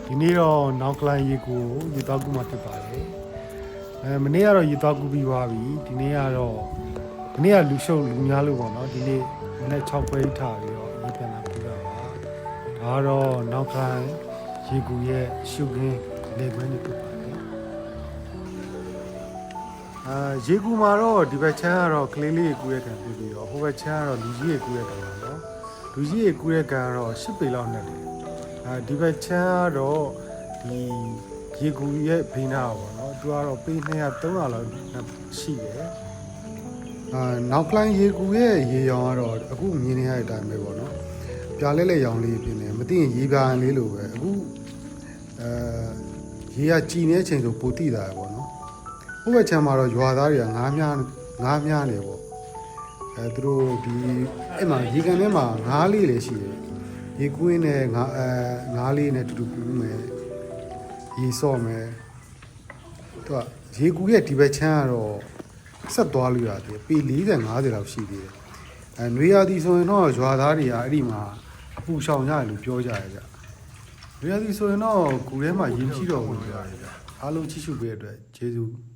ဒီနေ့တော့နောက်ကလိုင်းရေကိုရေတောက်ကူမှဖြစ်ပါတယ်မနေ့ကတော့ရေတောက်ကူပြီးသွားပြီဒီနေ့ကတော့ဒီနေ့ကလူရှုပ်လူများလို့ပေါ့နော်ဒီနေ့မနေ့6ပွဲထားပြီးတော့ရေပြန်လာပြတာပါဒါကတော့နောက်ကလိုင်းရေကူရဲ့ရှုခင်းလေခွင်းတွေဖြစ်ပါတယ်ရေကူမှာတော့ဒီဘက်ချမ်းကတော့ကလေးလေးကူရဲ့ခံပြီးတော့ဟိုဘက်ချမ်းကတော့လူကြီးရဲ့ကူရဲ့ခံပါတော့လူကြီးရဲ့ကူရဲ့ခံကတော့10ပေလောက်နဲ့တယ်ဒီဘက်ချမ်းကတော့ဒီရေကူရဲ့ဘိန်းနာပေါ့နော်သူကတော့ပေ200 300လောက်ရှိတယ်နောက်ကလိုင်းရေကူရဲ့ရေရောင်ကတော့အခုမြင်နေရတဲ့အတိုင်းပဲပေါ့နော်ပြားလဲလဲရောင်လေးဖြစ်နေမသိရင်ရေပြားလေးလိုပဲအခုရေကကြည်နေတဲ့အချိန်ဆိုပိုတိတာပေါ့နော်ဟိုဘက်ချမ်းမှာတော့ရွာသားတွေကငားများနေပေါ့သူတို့ဒီအဲ့မှာရေကန်ထဲမှာငားလေးလည်းရှိတယ်ရေကွင်းနဲ့ငားလေးနဲ့တူတူကူးမယ်ရေစော့မယ်သူကရေကူရဲ့ဒီဘက်ချမ်းကတော့ဆက်သွားလို့ရတယ်ပေ40 50လောက်ရှိသေးတယ်နွေရာသီဆိုရင်တော့ရွာသားတွေကအဲ့ဒီမှာအပူရှောင်ရတယ်လို့ပြောကြရတယ်ဗျနွေရာသီဆိုရင်တော့ကူထဲမှာရေမရှိတော့ဘူးပြောရတယ်ဗျအားလုံးချစ်ရှုပေးတဲ့အတွက်ကျေးဇူး